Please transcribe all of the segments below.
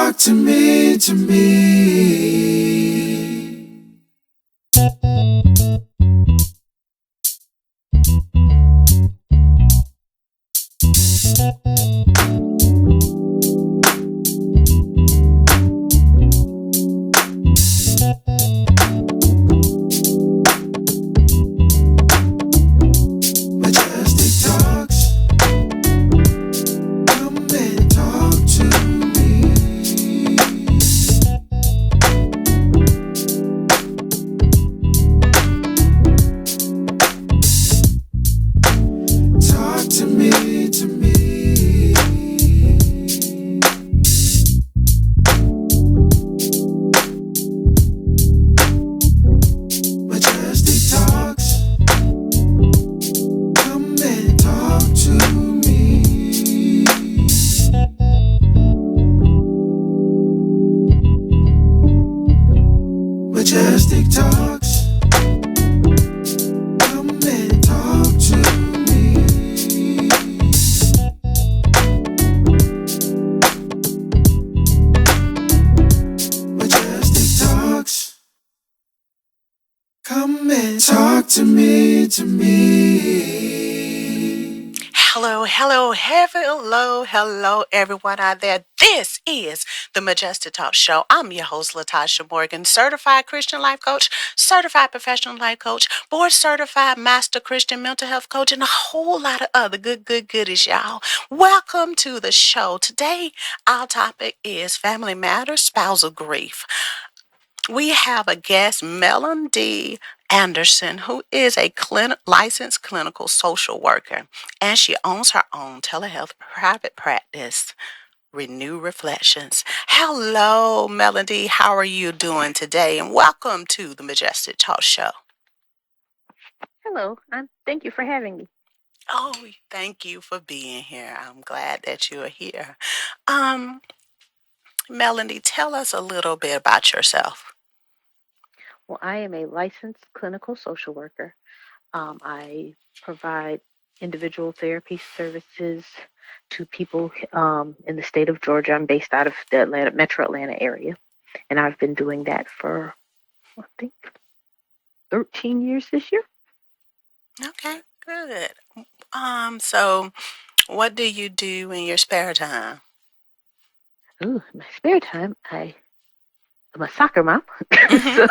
Talk to me, to me. Majestic talks. Come and talk to me. Talk to me, to me. Majestic talks. Come and talk to me. Majestic talks. Come and talk to me. Majestic talks. Come and talk to me, to me. Hello, everyone out there. This is the Majestic Talk Show. I'm your host, Latasha Morgan, certified Christian life coach, certified professional life coach, board certified master Christian mental health coach, and a whole lot of other goodies, y'all. Welcome to the show. Today, our topic is family matters, spousal grief. We have a guest, Melanie Anderson, who is a licensed clinical social worker, and she owns her own telehealth private practice, Renew Reflections. Hello, Melanie. How are you doing today? And welcome to the Majestic Talk Show. Hello, thank you for having me. Oh, thank you for being here. I'm glad that you're here. Melanie, tell us a little bit about yourself. Well, I am a licensed clinical social worker. I provide individual therapy services to people in the state of Georgia. I'm based out of the Metro Atlanta area, and I've been doing that for, I think, 13 years this year. Okay, good. So what do you do in your spare time? Ooh, in my spare time, I'm a soccer mom. Mhm. So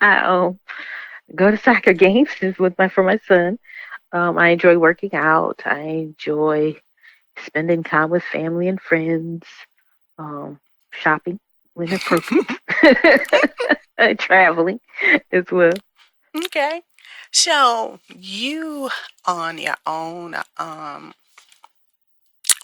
I go to soccer games for my son. I enjoy working out. I enjoy spending time with family and friends, shopping when appropriate, traveling as well. Okay. So you on your own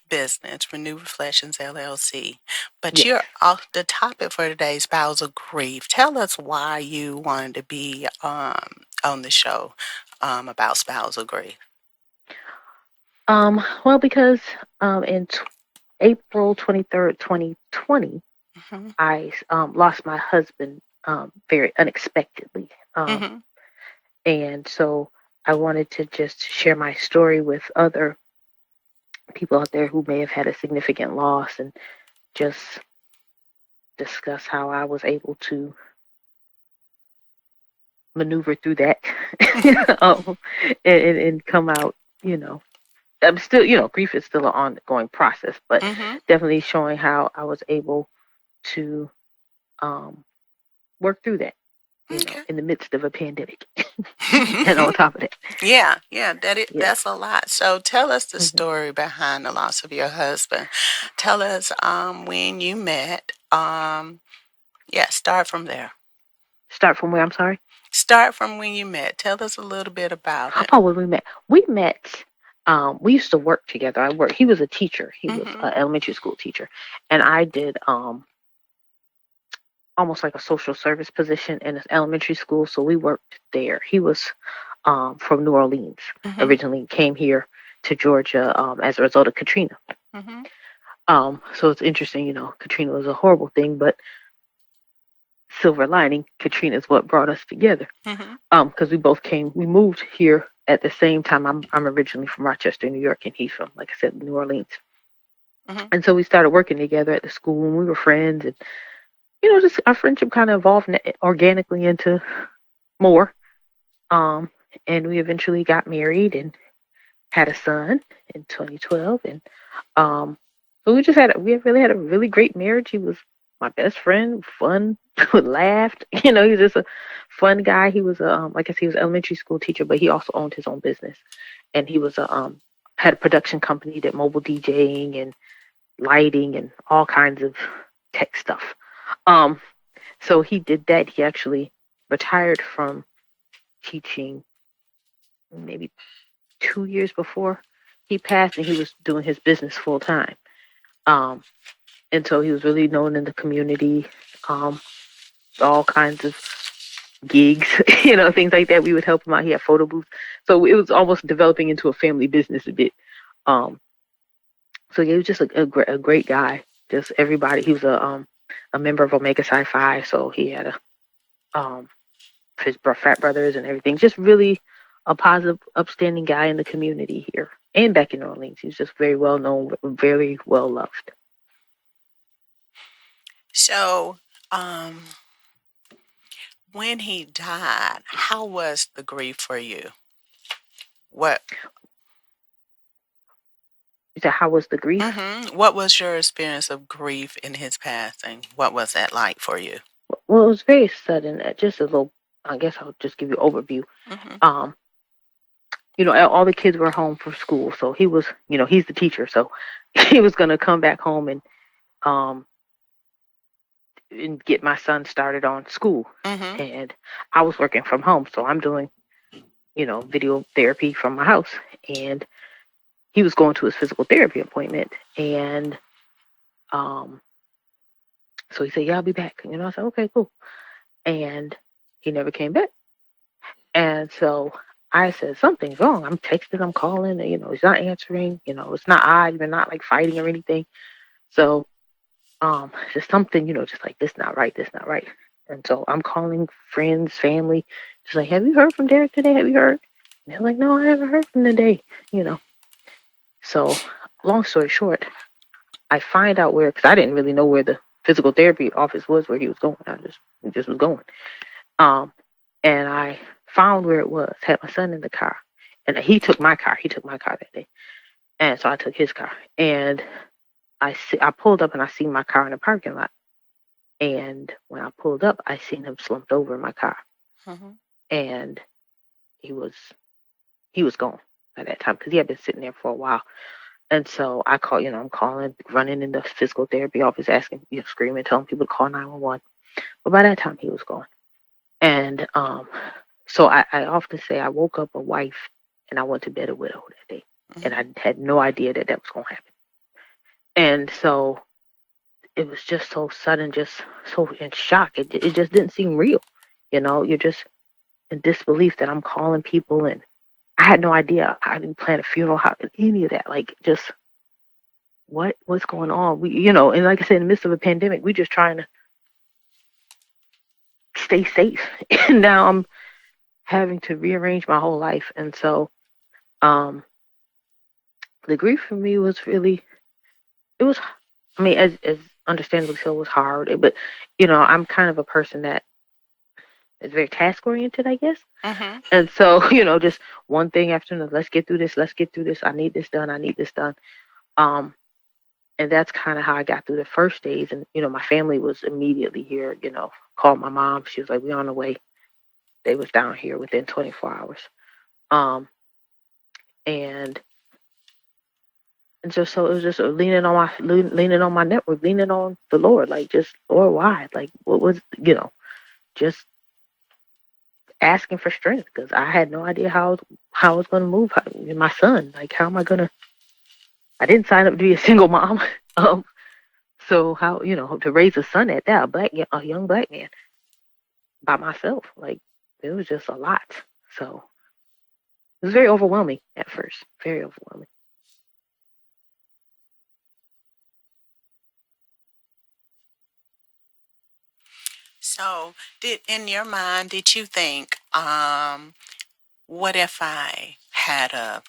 business, Renew Reflections LLC, but Yes. you're off the topic for today's spousal grief. Tell us why you wanted to be on the show about spousal grief. Well, because in April 23rd, 2020, Mm-hmm. I lost my husband very unexpectedly. Mm-hmm. And so I wanted to just share my story with other people out there who may have had a significant loss and just discuss how I was able to maneuver through that and come out, I'm still, grief is still an ongoing process, but Mm-hmm. definitely showing how I was able to work through that, Okay. in the midst of a pandemic. And on top of that. Yeah, Yes. that's a lot. So tell us the Mhm. story behind the loss of your husband. Tell us when you met. Start from there. Start from where, I'm sorry? Start from when you met. Tell us a little bit about it. Oh, when we met. We used to work together. He was a teacher. He was Mm-hmm. an elementary school teacher. And I did almost like a social service position in an elementary school. So we worked there. He was from New Orleans, Mm-hmm. originally came here to Georgia as a result of Katrina. Mm-hmm. So it's interesting, Katrina was a horrible thing, but silver lining, Katrina is what brought us together. Mm-hmm. Because we moved here at the same time. I'm originally from Rochester, New York, and he's from, like I said, New Orleans. Mm-hmm. And so we started working together at the school, and we were friends. And, just our friendship kind of evolved organically into more. Um, and we eventually got married and had a son in 2012. And so we really had a really great marriage. He was my best friend, fun, laughed. He was just a fun guy. He was like I said, he was an elementary school teacher, but he also owned his own business, and he was had a production company, did mobile DJing and lighting and all kinds of tech stuff. Um, so he did that. He actually retired from teaching maybe 2 years before he passed, and he was doing his business full time. Um, and so he was really known in the community, um, all kinds of gigs, things like that. We would help him out. He had photo booths, so it was almost developing into a family business a bit. So yeah, he was just a great guy. Just everybody. He was a member of Omega Psi Phi, so he had his frat brothers and everything. Just really a positive, upstanding guy in the community here and back in New Orleans. He was just very well known, very well loved. So, when he died, how was the grief for you? What? You said, how was the grief? Mm-hmm. What was your experience of grief in his passing? What was that like for you? Well, it was very sudden. Just a little. I guess I'll just give you an overview. Mm-hmm. All the kids were home from school, so he was, he's the teacher, so he was gonna come back home um and get my son started on school. Mm-hmm. And I was working from home, so I'm doing, video therapy from my house. And he was going to his physical therapy appointment, and so he said, "Yeah, I'll be back." I said, "Okay, cool." And he never came back. And so I said, "Something's wrong." I'm texting, I'm calling, he's not answering. It's not odd. We're not like fighting or anything. So just something, just like this not right, this not right. And so I'm calling friends, family, just like, "Have you heard from Derek today? Have you heard?" And they're like, "No, I haven't heard from today." So long story short, I find out where, because I didn't really know where the physical therapy office was, where he was going. He just was going. And I found where it was, had my son in the car. And he took my car. He took my car that day. And so I took his car. And I pulled up and I seen my car in the parking lot. And when I pulled up, I seen him slumped over in my car. Mm-hmm. And he was gone by that time, because he had been sitting there for a while. And so I call, I'm calling, running in the physical therapy office, asking, screaming, telling people to call 911. But by that time, he was gone. And so I often say I woke up a wife and I went to bed a widow that day. Mm-hmm. And I had no idea that was going to happen. And so it was just so sudden, just so in shock. It just didn't seem real. You're just in disbelief that I'm calling people, and I had no idea. I didn't plan a funeral, how any of that. Like, just what's going on? We, and like I said, in the midst of a pandemic, we just trying to stay safe. And now I'm having to rearrange my whole life. And so the grief for me was really, it was, I mean, as understandably so, it was hard. But I'm kind of a person that is very task oriented, I guess. Mm-hmm. And so just one thing after another. Let's get through this. Let's get through this. I need this done. I need this done. And that's kind of how I got through the first days. And my family was immediately here. Called my mom. She was like, "We on the way." They was down here within 24 hours. And just so it was just leaning on my network, leaning on the Lord, like, just, Lord, why? Like, what was, just asking for strength, because I had no idea how I was going to move. My son, like, how am I going to? I didn't sign up to be a single mom. So how, to raise a son at that, a young black man by myself, like, it was just a lot. So it was very overwhelming at first, very overwhelming. So, in your mind, did you think, what if I had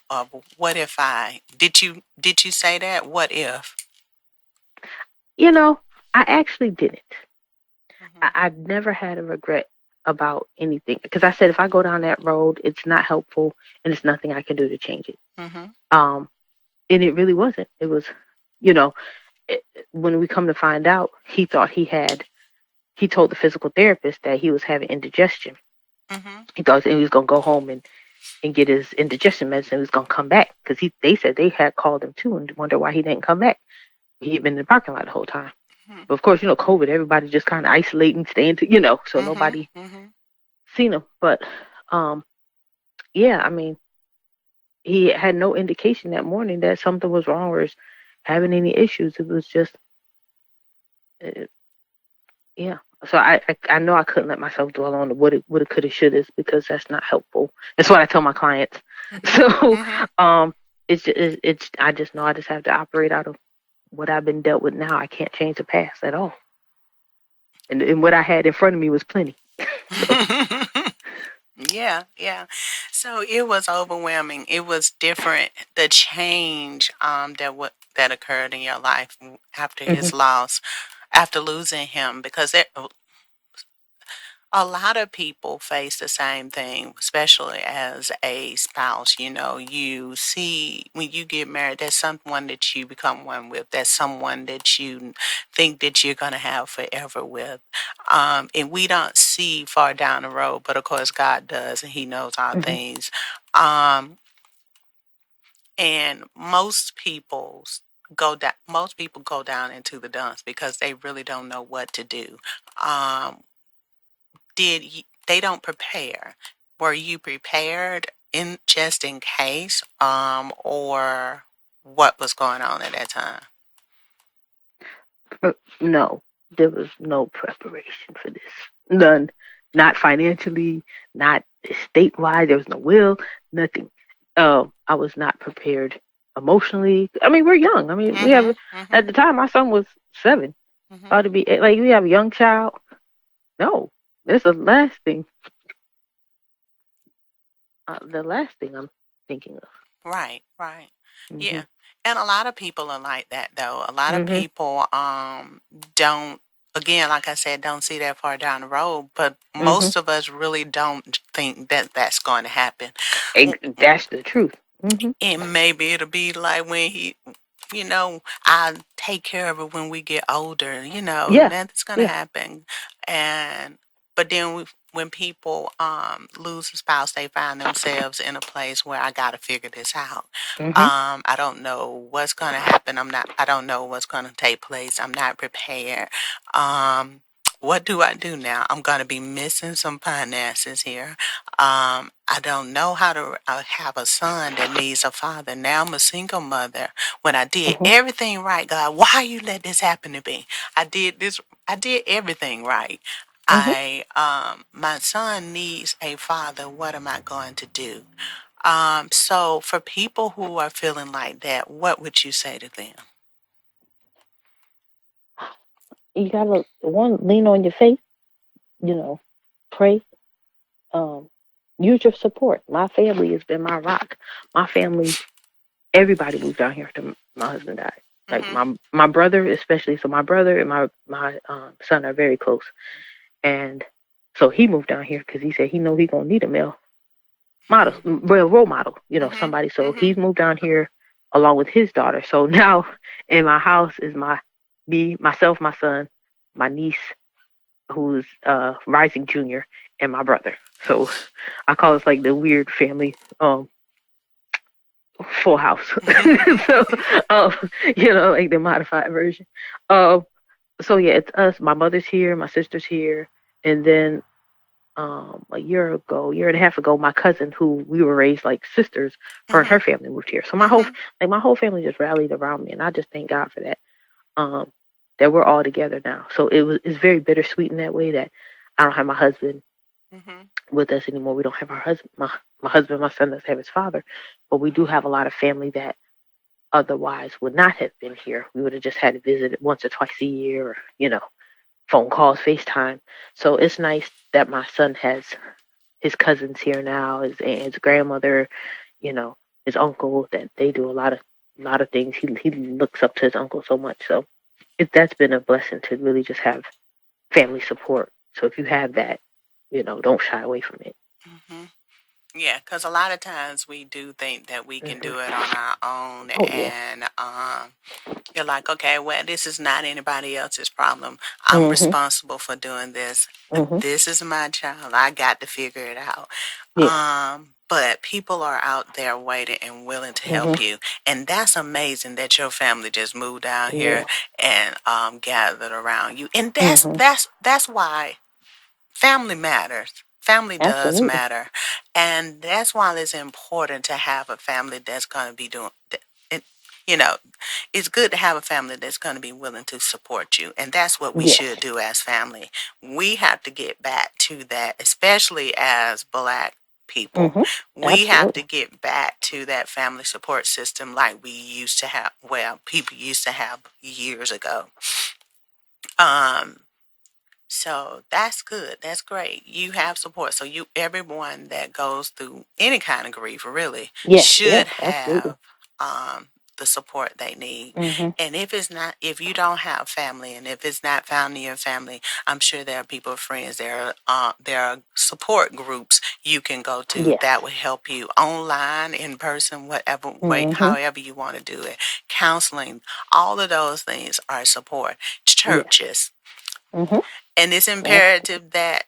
what if I, did you say that? What if? You know, I actually didn't. Mhm. I never had a regret about anything because I said if I go down that road, it's not helpful and it's nothing I can do to change it. Mhm. Um, and it really wasn't. It was, you know, it, when we come to find out, he thought he had. He told the physical therapist that he was having indigestion. Mhm. He thought he was gonna go home and get his indigestion medicine. He was gonna come back because they said they had called him too and wonder why he didn't come back. He had been in the parking lot the whole time. Mhm. But of course, COVID, everybody just kind of isolating, staying to, so Mhm. nobody Mhm. seen him. But um, yeah, I mean, he had no indication that morning that something was wrong or was having any issues. It was just, uh, yeah. So I know I couldn't let myself dwell on the woulda, coulda, shoulda, because that's not helpful. That's what I tell my clients. Mhm. So Mhm. um, it's I just know I just have to operate out of what I've been dealt with now. I can't change the past at all. And what I had in front of me was plenty. So Yeah, yeah. So it was overwhelming. It was different. The change that occurred in your life after hmm his loss, after losing him, because a lot of people face the same thing, especially as a spouse. You see when you get married, there's someone that you become one with. There's someone that you think that you're going to have forever with. And we don't see far down the road, but of course God does, and He knows all hmm things. Um, and most people go down into the dumps because they really don't know what to do. Um, they don't prepare. Were you prepared in case, or what was going on at that time? no, there was no preparation for this. None. Not financially, not statewide. There was no will, nothing. I was not prepared emotionally. I mean, we're young. I mean, we have Mhm. at Mhm. the time my son was 7. Mhm. Ought to be like we have a young child. No, that's the last thing. The last thing I'm thinking of. Right. Right. hmm Yeah. And a lot of people are like that, though. A lot of hmm people don't. Again, like I said, don't see that far down the road. But hmm most of us really don't think that that's going to happen. That's the truth. hmm And maybe it'll be like when I'll take care of it when we get older, Yeah, that's going to yeah. happen. And, but then when people lose a spouse, they find themselves in a place where I got to figure this out. hmm I don't know what's going to happen. I don't know what's going to take place. I'm not prepared. What do I do now? I'm going to be missing some finances here. I don't know how to have a son that needs a father. Now I'm a single mother. When I did hmm everything right, God, why you let this happen to me? I did this. I did everything right. hmm My son needs a father. What am I going to do? So for people who are feeling like that, what would you say to them? You gotta lean on your faith. Pray. Um, use your support. My family has been my rock. My family, everybody moved down here after my husband died. Like Mhm. my brother, especially. So my brother and my son are very close, and so he moved down here because he said he know he gonna need a male model, Mhm. real role model. Mhm. Somebody. So he's Mhm. moved down here along with his daughter. So now in my house is me, myself, my son, my niece, who's rising junior, and my brother. So I call us like the weird family, full house. So um, like the modified version. Um, so yeah, it's us. My mother's here, my sister's here, and then a year and a half ago, my cousin, who we were raised like sisters, her and her Mhm. family moved here. So Mhm. my whole family just rallied around me, and I just thank God for that. Um, that we're all together now. So it's very bittersweet in that way that I don't have my husband Mhm. with us anymore. We don't have our husband. My husband, my son doesn't have his father, but we do have a lot of family that otherwise would not have been here. We would have just had to visit once or twice a year, or phone calls, FaceTime. So it's nice that my son has his cousins here now, his aunt, his grandmother, you know, his uncle. That they do a lot of things. He looks up to his uncle so much. So that's been a blessing to really just have family support. So if you have that, don't shy away from it. Hmm. Yeah, because a lot of times we do think that we can do it on our own, Oh yeah. and you're like, okay, well, this is not anybody else's problem. I'm Mhm. responsible for doing this. Mhm. This is my child. I got to figure it out. Yeah. But people are out there waiting and willing to help Mhm. you, and that's amazing that your family just moved down here Yeah. and gathered around you, and Mhm. that's why family matters. Family does Absolutely. matter. And that's why it's important to have a family that's going to be doing it. You know, it's good to have a family that's going to be willing to support you. And that's what we Yes. should do as family. We have to get back to that, especially as Black people. Mhm. We have to Absolutely. get back to that family support system like we used to have, well, people used to have years ago. Um, so that's good. That's great. You have support. So everyone that goes through any kind of grief really Yes. should Yes. Absolutely. have the support they need. Mhm. And if you don't have family, and if it's not found in your family, I'm sure there are people, friends, there are support groups you can go to Yes. that will help you online, in person, whatever way, Mhm. however you want to do it. Counseling, all of those things are support. Yes. Churches. Mhm. And it's imperative that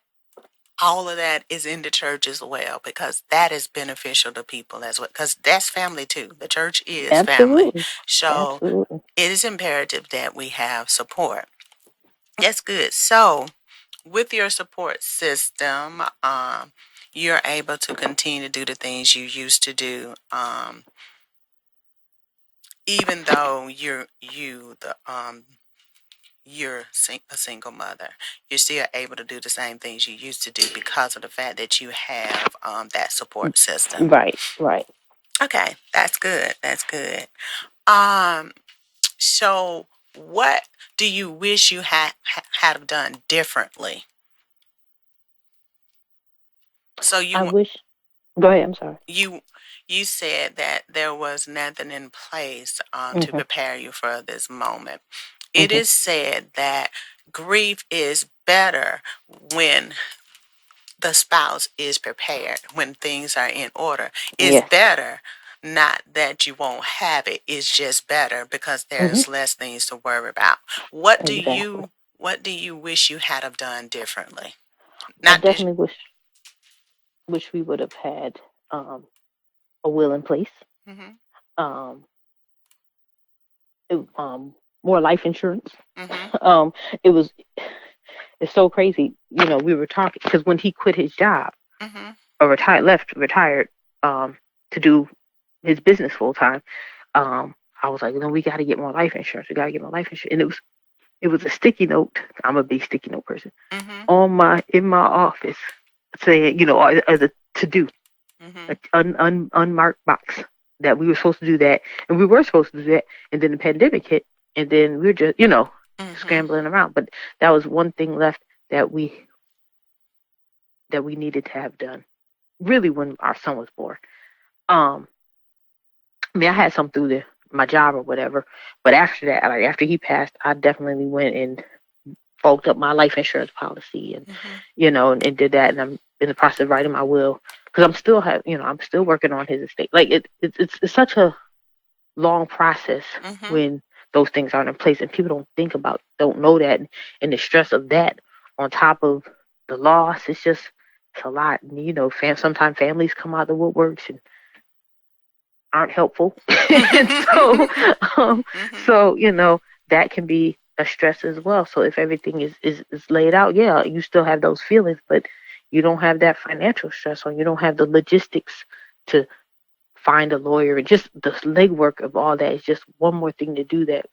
all of that is in the church as well, because that is beneficial to people as well, because that's family too. The church is family. Absolutely. So Absolutely. it is imperative that we have support. That's good. So with your support system, you're able to continue to do the things you used to do, even though a single mother. You're still able to do the same things you used to do because of the fact that you have that support system. Right. Right. Okay, that's good. That's good. Um, so what do you wish you had have done differently? So I wish. Go ahead. I'm sorry. you you said that there was nothing in place to Mhm. prepare you for this moment. It Mhm. is said that grief is better when the spouse is prepared, when things are in order. It's Yes. better, not that you won't have it, it's just better because Mhm. there's less things to worry about. What do Exactly. you what do you wish you had have done differently? I Not this. definitely wish we would have had um a will in place. Mhm. Um. More life insurance. Mhm. um. It was. It's so crazy. We were talking because when he quit his job Mhm. or retired, um, to do his business full time. I was like, we got to get more life insurance. We got to get more life insurance. And it was a sticky note. I'm a big sticky note person Mhm. in my office saying, as a to do, Mhm. a unmarked box that we were supposed to do that, and we were supposed to do that, and then the pandemic hit, and then we were just, Mhm. scrambling around. But that was one thing left that we needed to have done, really, when our son was born. Um, I mean, I had some through my job or whatever, but after that, like after he passed, I definitely went and bulked up my life insurance policy, and Mhm. and did that. And I'm in the process of writing my will because I'm still working on his estate. Like it's such a long process Mhm. when those things aren't in place, and people don't know that, and the stress of that on top of the loss, it's a lot. And, sometimes families come out of the woodworks and aren't helpful. And so, um, Mhm. so that can be a stress as well. So if everything is laid out, yeah, you still have those feelings, but you don't have that financial stress, or you don't have the logistics to find a lawyer, and just the legwork of all that is just one more thing to do that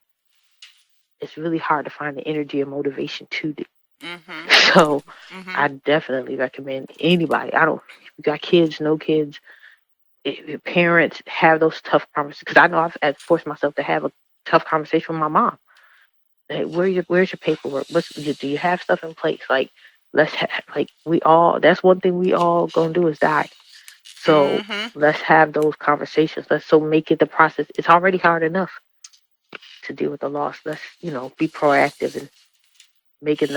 it's really hard to find the energy and motivation to do. Mhm. So I Mhm. definitely recommend anybody. I don't, if you got kids, no kids, if your parents, have those tough conversations. Because I know I've forced myself to have a tough conversation with my mom. Hey, where's your paperwork? Do you have stuff in place? Like, like we all. That's one thing we all gonna do is die. So Mhm. let's have those conversations. Let's make it the process. It's already hard enough to deal with the loss. Let's, be proactive in making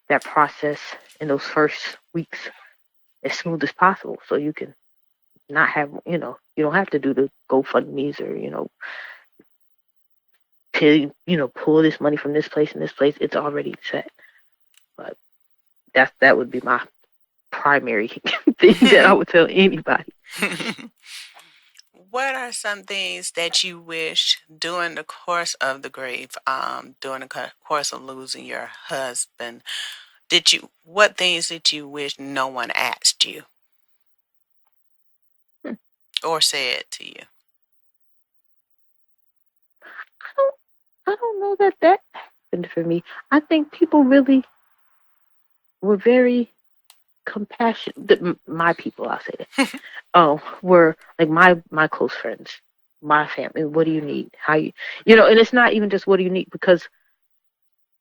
that process in those first weeks as smooth as possible, so you can not have, you don't have to do the GoFundMe's or, pull this money from this place and this place. It's already set. But that would be my primary thing that I would tell anybody. What are some things that you wish during the course of the grief, during the course of losing your husband, what things did you wish no one asked you or said to you? I don't know that happened for me. I think people really were very compassionate. My people, I'll say that, were like my close friends, my family. What do you need? How you, and it's not even just what do you need, because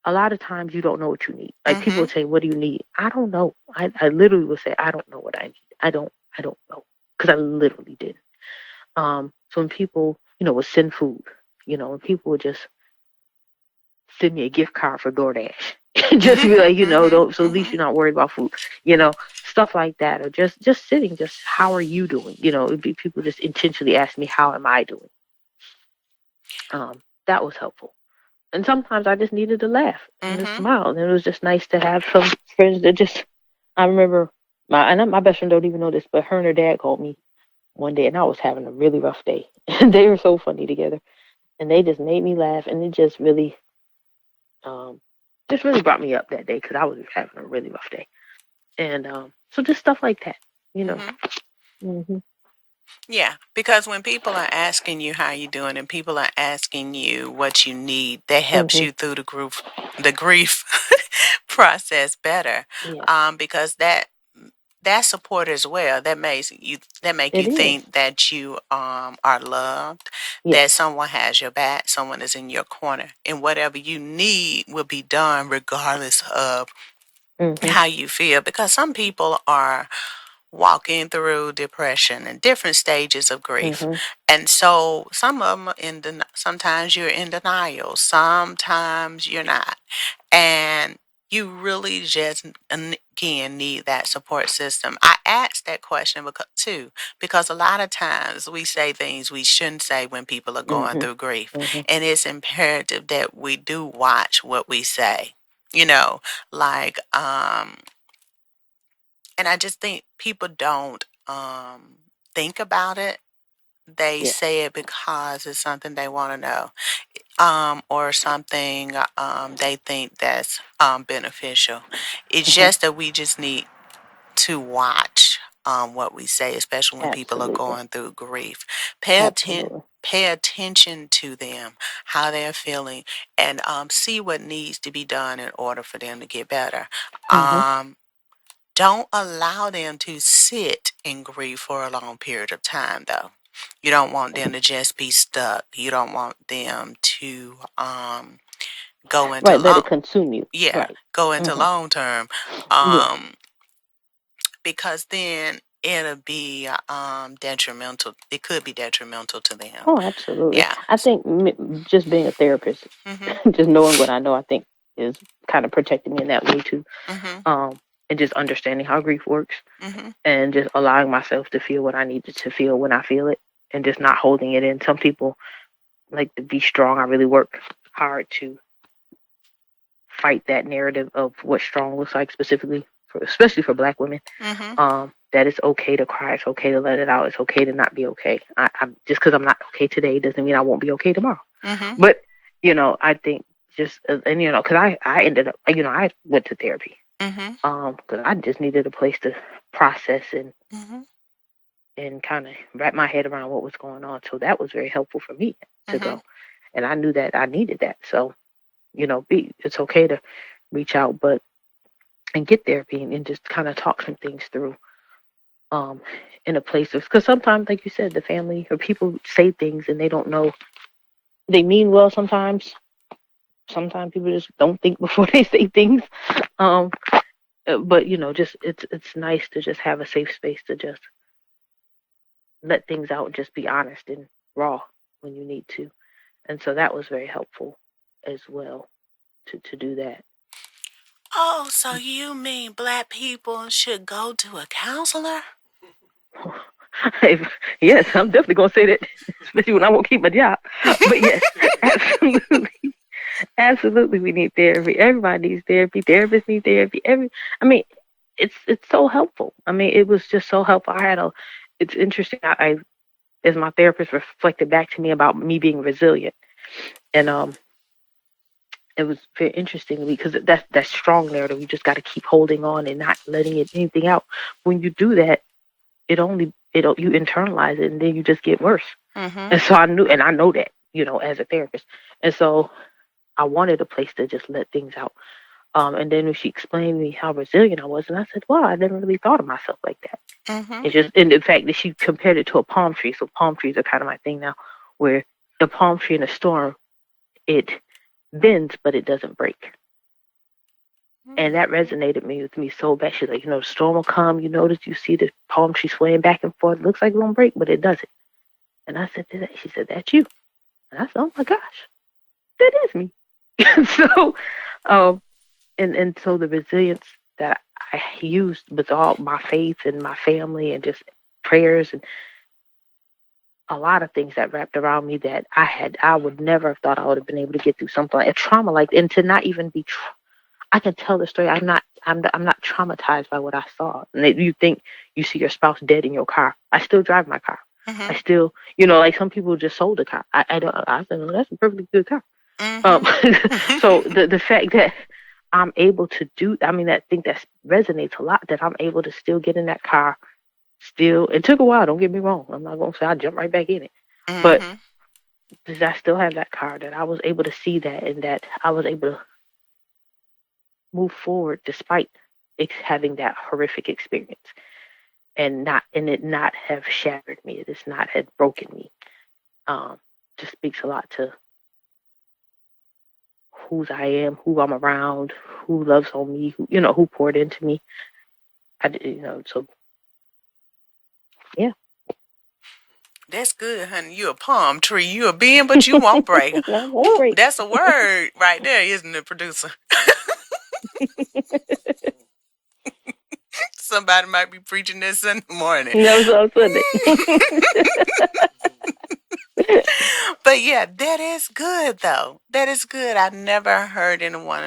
a lot of times you don't know what you need. Like people would say, "What do you need?" I don't know. I literally would say, "I don't know what I need. I don't know," because I literally didn't. So when people, would send food, when people would just send me a gift card for DoorDash, just be like, don't, so at least you're not worried about food, stuff like that, or just sitting, just how are you doing? It'd be people just intentionally ask me, how am I doing? That was helpful. And sometimes I just needed to laugh and to smile. And it was just nice to have some friends that just, I remember my best friend don't even know this, but her and her dad called me one day and I was having a really rough day. And they were so funny together. And they just made me laugh. And it just really brought me up that day, because I was having a really rough day. And so just stuff like that, Yeah, because when people are asking you how you're doing and people are asking you what you need, that helps you through the grief process better. Yeah. Because that support as well, that make you think that you are loved, that someone has your back, someone is in your corner, and whatever you need will be done regardless of how you feel. Because some people are walking through depression and different stages of grief. And so some of them sometimes you're in denial, sometimes you're not. And you really just, again, need that support system. I asked that question because a lot of times we say things we shouldn't say when people are going through grief. And it's imperative that we do watch what we say, like, and I just think people don't think about it. They say it because it's something they want to know, or something they think that's beneficial. It's just that we just need to watch what we say, especially when people are going through grief. Pay attention to them, how they're feeling, and see what needs to be done in order for them to get better. Don't allow them to sit in grief for a long period of time, though. You don't want them to just be stuck. You don't want them to go into let it consume you. Go into long term, because then it'll be detrimental. It could be detrimental to them. Oh, absolutely. I think just being a therapist, just knowing what I know, I think is kind of protecting me in that way too. And just understanding how grief works, and just allowing myself to feel what I needed to feel when I feel it, and just not holding it in. Some people like to be strong. I really work hard to fight that narrative of what strong looks like, especially for Black women. That it's okay to cry, it's okay to let it out, it's okay to not be okay. I'm just because I'm not okay today doesn't mean I won't be okay tomorrow. But I think just, and because I ended up, I went to therapy. Because I just needed a place to process and kind of wrap my head around what was going on. So that was very helpful for me to go, and I knew that I needed that. So it's okay to reach out, and get therapy and just kind of talk some things through. In a place of, because sometimes, like you said, the family or people say things and they don't know. They mean well sometimes. Sometimes people just don't think before they say things. But just it's nice to just have a safe space to just let things out and just be honest and raw when you need to. And so that was very helpful as well to do that. Oh, so you mean Black people should go to a counselor? Yes, I'm definitely gonna say that, especially when I won't keep my job. But yes, absolutely, absolutely, we need therapy. Everybody needs therapy. Therapists need therapy. I mean, it's so helpful. I mean, it was just so helpful. It's interesting. I as my therapist reflected back to me about me being resilient, and it was very interesting because that's strong narrative. You just got to keep holding on and not letting anything out. When you do that, you internalize it and then you just get worse. Mm-hmm. And so I knew, and I know that, as a therapist. And so I wanted a place to just let things out. And then when she explained to me how resilient I was, and I said, wow, I never really thought of myself like that. Mm-hmm. It's just, and the fact that she compared it to a palm tree. So palm trees are kind of my thing now, where the palm tree in a storm, it bends, but it doesn't break. And that resonated with me so bad. She's like, the storm will come. You notice, you see the palm tree swaying back and forth. It looks like it's going to break, but it doesn't. And I said, she said, that's you. And I said, oh my gosh, that is me. So, and so the resilience that I used with all my faith and my family and just prayers and a lot of things that wrapped around me that I would never have thought I would have been able to get through something like a trauma and to not even be I can tell the story. I'm not traumatized by what I saw. And you think you see your spouse dead in your car. I still drive my car. Mm-hmm. I still, like some people just sold a car. I don't. I said, no, that's a perfectly good car. Mm-hmm. So the fact that I'm able to do, I mean, I think that resonates a lot. That I'm able to still get in that car. Still, it took a while. Don't get me wrong. I'm not gonna say I jumped right back in it, but I still have that car. That I was able to see that, and that I was able to move forward despite having that horrific experience and it not have shattered me. It has not had broken me. Just speaks a lot to whose I am, who I'm around, who loves on me, who poured into me. So yeah. That's good, honey. You a palm tree. You a bend, but you won't break. I won't Ooh, break. that's a word right there, isn't it, producer? Somebody might be preaching this in the morning. That was on Sunday. But yeah, that is good though. That is good. I've never heard anyone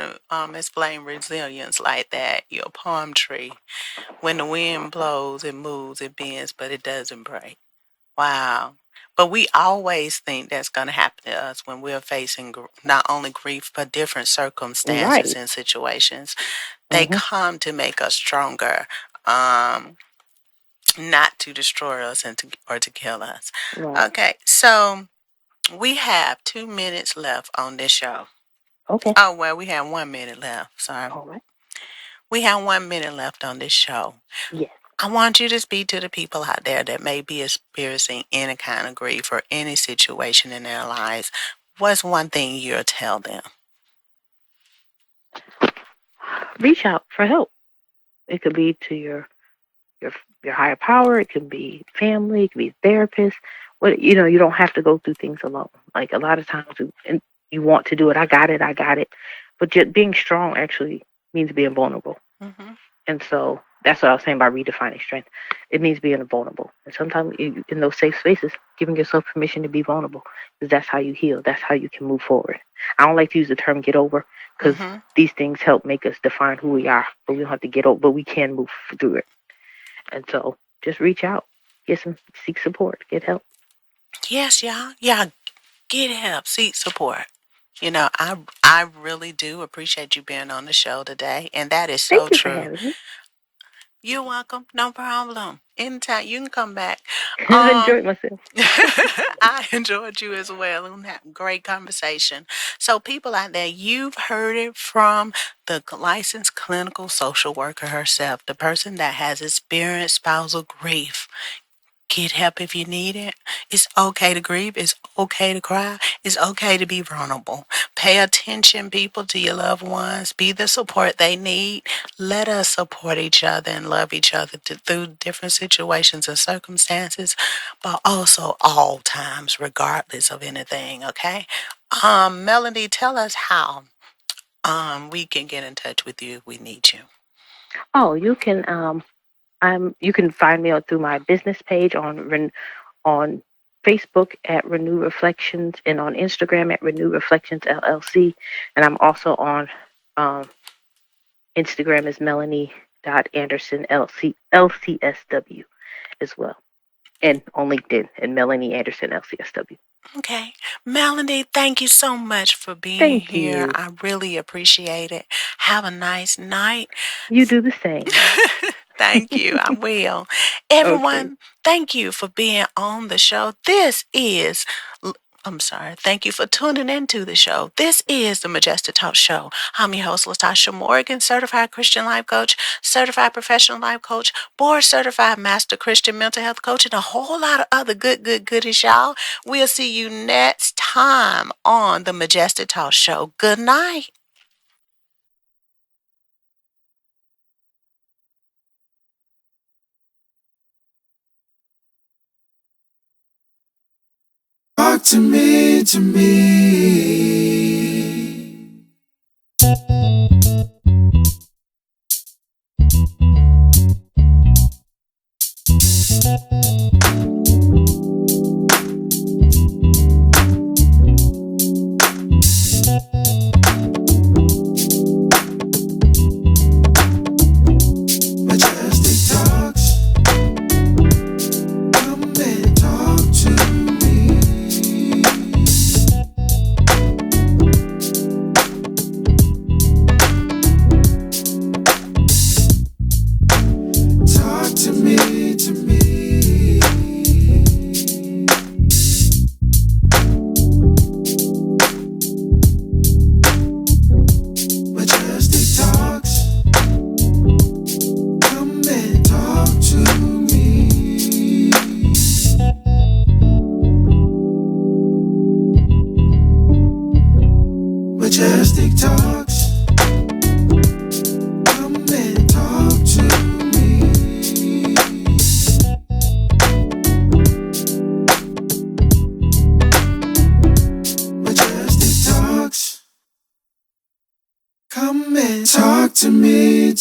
explain resilience like that. You're a palm tree. When the wind blows, it moves, it bends, but it doesn't break. Wow. But we always think that's going to happen to us when we're facing not only grief, but different circumstances Right. and situations. They come to make us stronger, not to destroy us or to kill us. Right. Okay, so we have 2 minutes left on this show. Okay. Oh, well, we have 1 minute left. Sorry. All right. We have 1 minute left on this show. Yes. I want you to speak to the people out there that may be experiencing any kind of grief or any situation in their lives. What's one thing you'll tell them? Reach out for help. It could be to your higher power. It could be family. It could be a therapist. You don't have to go through things alone. Like a lot of times, you want to do it. I got it. But just being strong actually means being vulnerable. Mm-hmm. And so that's what I was saying by redefining strength. It means being vulnerable. And sometimes in those safe spaces, giving yourself permission to be vulnerable, because that's how you heal. That's how you can move forward. I don't like to use the term get over because these things help make us define who we are, but we don't have to get over, but we can move through it. And so just reach out, seek support, get help. Yes, y'all. Yeah, get help, seek support. I really do appreciate you being on the show today, and that is so Thank you for true. having me. You're welcome. No problem. Anytime you can come back. I've enjoyed myself. I enjoyed you as well and had a great conversation. So people out there, you've heard it from the licensed clinical social worker herself, the person that has experienced spousal grief. Get help if you need it. It's okay to grieve. It's okay to cry. It's okay to be vulnerable. Pay attention, people, to your loved ones. Be the support they need. Let us support each other and love each other through different situations and circumstances, but also all times, regardless of anything, okay? Melanie, tell us how we can get in touch with you if we need you. Oh, you can find me through my business page on Facebook at Renew Reflections and on Instagram at Renew Reflections LLC, and I'm also on Instagram as Melanie.Anderson LCSW as well, and on LinkedIn and Melanie Anderson LCSW. Okay. Melanie, thank you so much for being Thank here. you. I really appreciate it. Have a nice night. You do the same. Thank you. I will. Okay. Everyone, thank you for being on the show. Thank you for tuning into the show. This is the Majestic Talk Show. I'm your host, Latasha Morgan, certified Christian life coach, certified professional life coach, board certified master Christian mental health coach, and a whole lot of other goodies, y'all. We'll see you next time on the Majestic Talk Show. Good night. Talk to me. Majestic talks. Come and talk to me. Talk to me. Majestic talks. Come and talk to me. Majestic talks. Come and talk to me. Majestic talks. Come and talk to me.